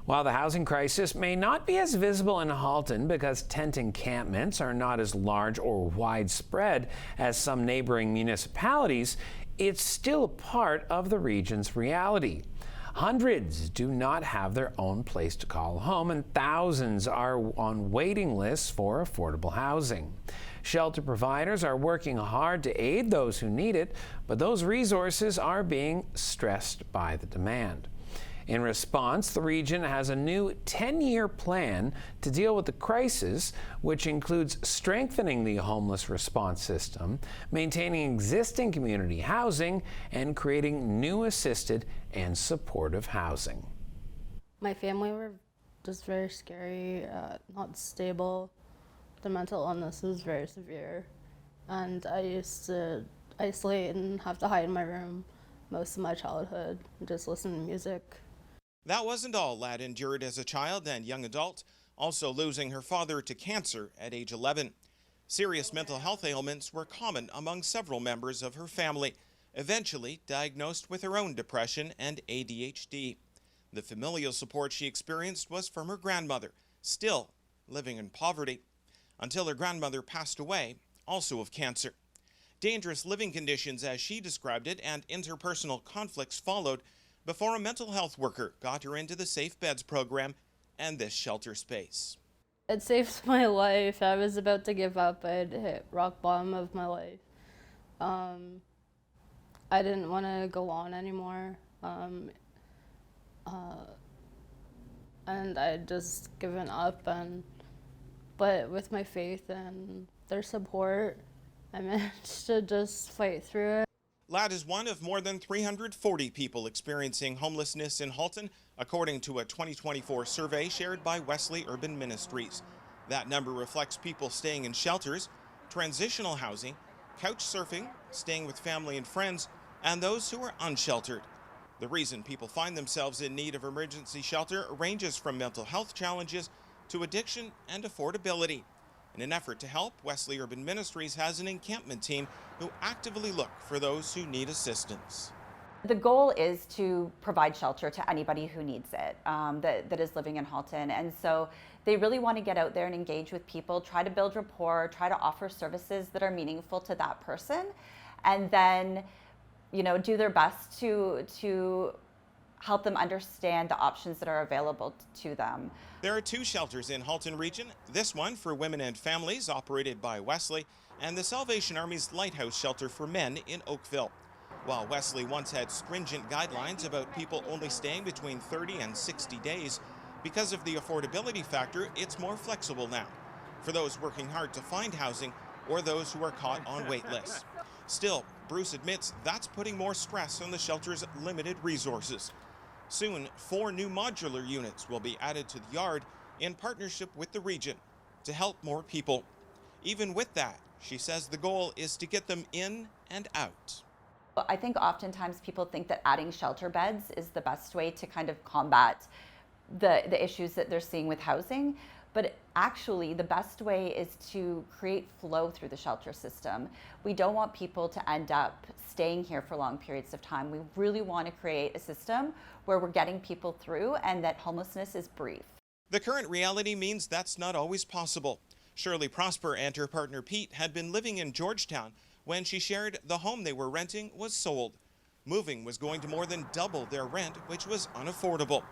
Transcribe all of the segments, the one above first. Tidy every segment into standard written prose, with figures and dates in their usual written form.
While the housing crisis may not be as visible in Halton because tent encampments are not as large or widespread as some neighboring municipalities, it's still a part of the region's reality. Hundreds do not have their own place to call home, and thousands are on waiting lists for affordable housing. Shelter providers are working hard to aid those who need it, but those resources are being stressed by the demand. In response, the region has a new 10-year plan to deal with the crisis, which includes strengthening the homeless response system, maintaining existing community housing, and creating new assisted and supportive housing. My family were just very scary, not stable. The mental illness was very severe, and I used to isolate and have to hide in my room most of my childhood and just listen to music. That wasn't all Ladd endured as a child and young adult, also losing her father to cancer at age 11. Serious mental health ailments were common among several members of her family, eventually diagnosed with her own depression and ADHD. The familial support she experienced was from her grandmother, still living in poverty, until her grandmother passed away, also of cancer. Dangerous living conditions, as she described it, and interpersonal conflicts followed before a mental health worker got her into the Safe Beds program and this shelter space. It saved my life. I was about to give up. I'd hit rock bottom of my life. I didn't want to go on anymore. And I'd just given up. But with my faith and their support, I managed to just fight through it. Ladd is one of more than 340 people experiencing homelessness in Halton, according to a 2024 survey shared by Wesley Urban Ministries. That number reflects people staying in shelters, transitional housing, couch surfing, staying with family and friends, and those who are unsheltered. The reason people find themselves in need of emergency shelter ranges from mental health challenges to addiction and affordability. In an effort to help, Wesley Urban Ministries has an encampment team who actively look for those who need assistance. The goal is to provide shelter to anybody who needs it, that is living in Halton. And so they really want to get out there and engage with people, try to build rapport, try to offer services that are meaningful to that person, and then, do their best to help them understand the options that are available to them. There are 2 shelters in Halton region, this one for women and families operated by Wesley, and the Salvation Army's Lighthouse Shelter for Men in Oakville. While Wesley once had stringent guidelines about people only staying between 30 and 60 days, because of the affordability factor, it's more flexible now for those working hard to find housing or those who are caught on wait lists. Still, Bruce admits that's putting more stress on the shelter's limited resources. Soon, 4 new modular units will be added to the yard in partnership with the region to help more people. Even with that, she says the goal is to get them in and out. I think oftentimes people think that adding shelter beds is the best way to kind of combat the issues that they're seeing with housing. But actually, the best way is to create flow through the shelter system. We don't want people to end up staying here for long periods of time. We really want to create a system where we're getting people through and that homelessness is brief. The current reality means that's not always possible. Shirley Prosper and her partner Pete had been living in Georgetown when she shared the home they were renting was sold. Moving was going to more than double their rent, which was unaffordable.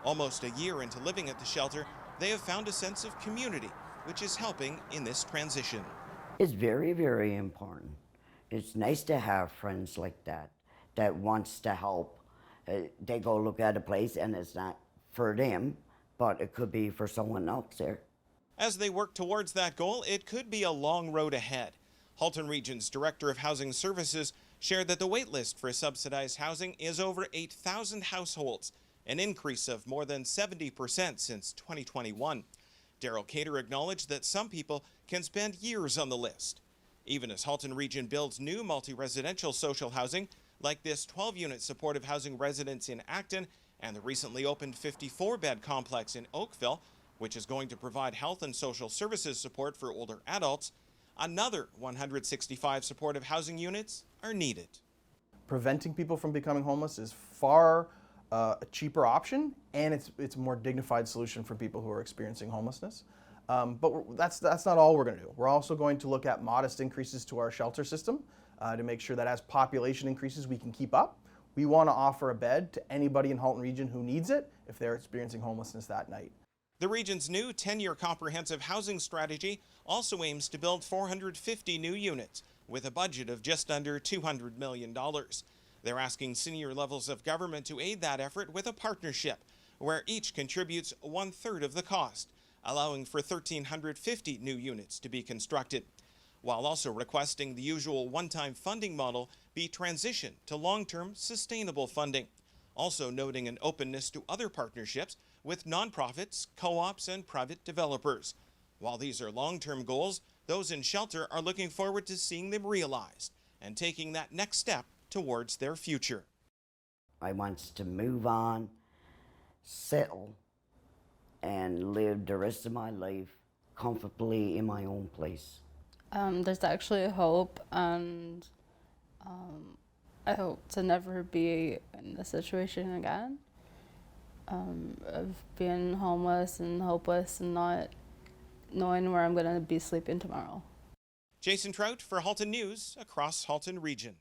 Almost a year into living at the shelter, they have found a sense of community, which is helping in this transition. It's very, very important. It's nice to have friends like that wants to help. They go look at a place and it's not for them, but it could be for someone else there. As they work towards that goal, it could be a long road ahead. Halton Region's Director of Housing Services shared that the wait list for subsidized housing is over 8,000 households, an increase of more than 70% since 2021. Daryl Cater acknowledged that some people can spend years on the list. Even as Halton Region builds new multi-residential social housing, like this 12-unit supportive housing residence in Acton and the recently opened 54-bed complex in Oakville, which is going to provide health and social services support for older adults, another 165 supportive housing units are needed. Preventing people from becoming homeless is far a cheaper option, and it's a more dignified solution for people who are experiencing homelessness. But that's not all we're going to do. We're also going to look at modest increases to our shelter system to make sure that as population increases, we can keep up. We want to offer a bed to anybody in Halton Region who needs it if they're experiencing homelessness that night. The region's new 10-year comprehensive housing strategy also aims to build 450 new units with a budget of just under $200 million. They're asking senior levels of government to aid that effort with a partnership where each contributes 1/3 of the cost, allowing for 1,350 new units to be constructed, while also requesting the usual one-time funding model be transitioned to long-term sustainable funding. Also noting an openness to other partnerships with nonprofits, co-ops, and private developers. While these are long-term goals, those in shelter are looking forward to seeing them realized and taking that next step towards their future. I want to move on, settle, and live the rest of my life comfortably in my own place. There's actually hope, and I hope to never be in this situation again, of being homeless and hopeless and not knowing where I'm going to be sleeping tomorrow. Jason Trout for Halton News across Halton Region.